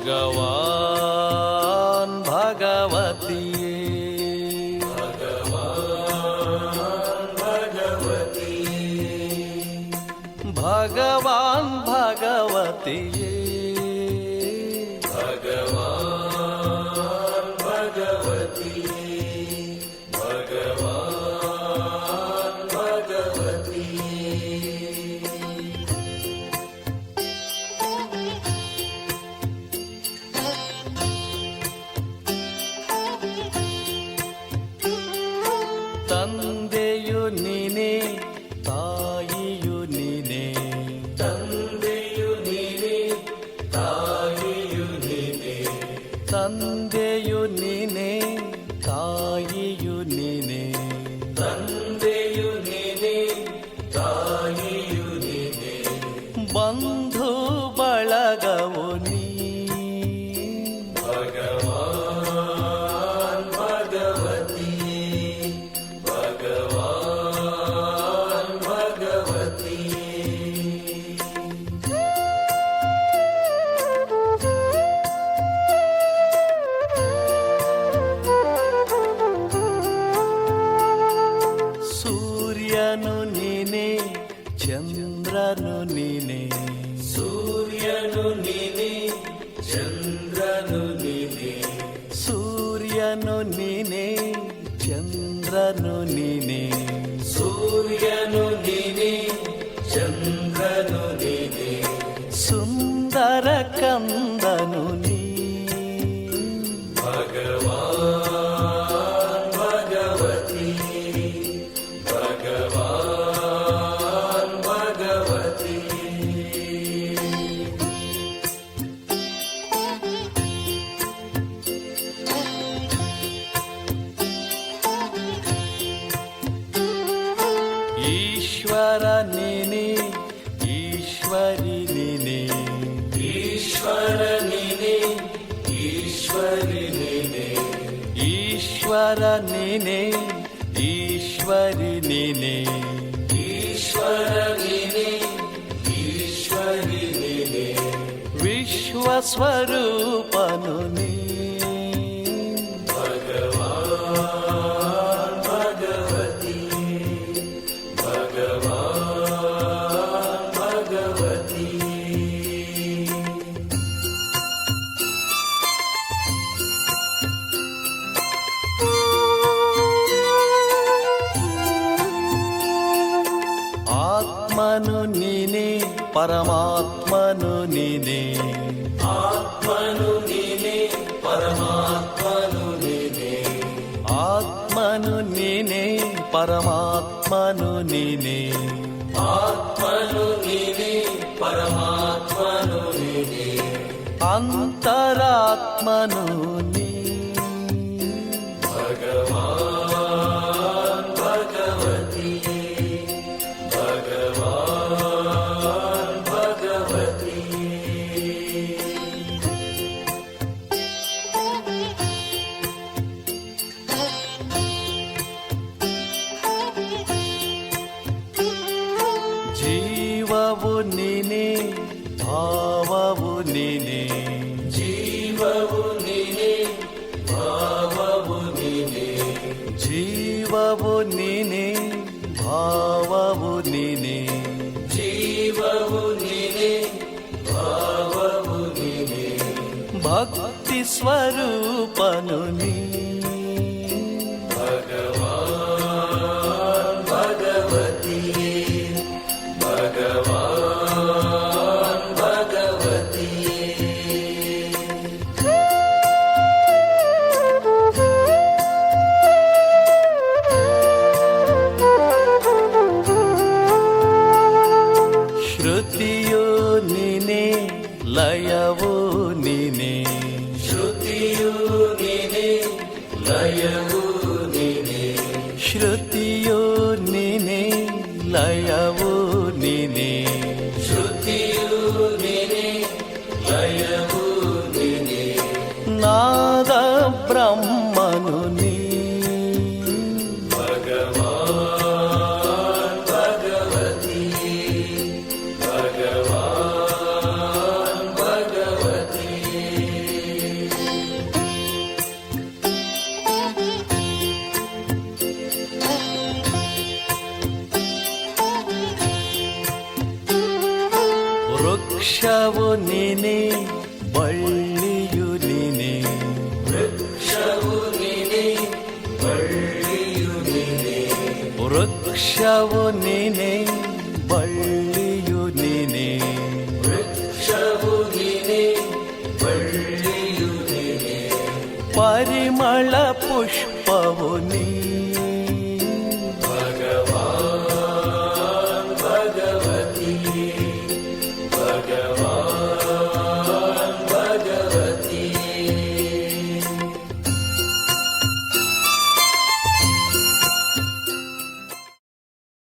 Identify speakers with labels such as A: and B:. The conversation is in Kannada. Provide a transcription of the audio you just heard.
A: ಭಗವಾನ್ ಭಗವತಿಯೇ ಭಗವಾನ್ ಭಗವತಿಯೇ ತಂದೆಯು ನೀನೇ ತಾಯಿಯು ನೀನೇ ತಂದೆಯು ನೀನೇ ತಾಯಿಯು ನೀನೇ ತಂದೆಯು ನೀನೇ ತಾಯಿಯು ನೀನೇ ತಂದೆಯು ನೀನೇ ತಾಯಿಯು ನೀನೇ ಬಂಧು ಬಳಗವು ನೀ ಸೂರ್ಯನು ನೀನೇ ಚಂದ್ರನು ನೀನೇ ಸೂರ್ಯನು ನೀನೇ ಚಂದ್ರನು ನೀನೇ ಸೂರ್ಯನು ನೀನೇ ಚಂದ್ರನು ನೀನೇ ಸೂರ್ಯನು ನೀನೇ ಚಂದ್ರನು ನೀನೇ ಸುಂದರ ಕಂದನು ನೀ ಈಶ್ವರ ನೀನೇ ಈಶ್ವರಿ ನೀನೇ ಈಶ್ವರ ನೀನೇ ಈಶ್ವರಿ ನೀನೇ ಈಶ್ವರ ನೀನೇ ಈಶ್ವರಿ ನೀನೇ ಈಶ್ವರ ನೀನೇ ಈಶ್ವರಿ ನೀನೇ ವಿಶ್ವಸ್ವರೂಪನು ನೀ ಆತ್ಮನು ನೀನೇ ಪರಮಾತ್ಮನು ನೀನೇ ಆತ್ಮನು ನೀನೇ ಪರಮಾತ್ಮನು ನೀನೇ ಆತ್ಮನು ನೀನೇ ಪರಮಾತ್ಮನು ನೀನೇ ಆತ್ಮನು ನೀನೇ ಪರಮಾತ್ಮನು ನೀನೇ ಅಂತರಾತ್ಮನು ನೀ ಭಗವಾನ್ ಭಗವತಿಯೇ ಜೀವವು ನೀನೇ ಭಾವವು ನೀನೇ ಜೀವವು ನೀನೇ ಭಾವವು ನೀನೇ ಜೀವವು ನೀನೇ ಭಾವವು ನೀನೇ ಜೀವವು ನೀನೇ ಭಾವವು ನೀನೇ ಭಕ್ತಿ ಸ್ವರೂಪನು ನೀ ಭಗವಾನ್ ಭಗವತಿಯೇ ಭಗವಾನ್ ಭಗವತಿಯೇ ಶ್ರುತಿಯು ನೀನೇ ಲಯವೂ ನೀನೇ ಶ್ರುತಿಯು ನೀನೇ ವೃಕ್ಷವು ನೀನೆ ಬಳ್ಳಿಯು ನೀನೆ ವೃಕ್ಷವು ನೀನೆ ಬಳ್ಳಿಯು ನೀನೆ ವೃಕ್ಷವು ನೀನೆ ಬಳ್ಳಿಯು ನೀನೆ ವೃಕ್ಷವು ನೀನೆ ಬಳ್ಳಿಯು ನೀನೆ ಪರಿಮಳ ಪುಷ್ಪವು ನೀ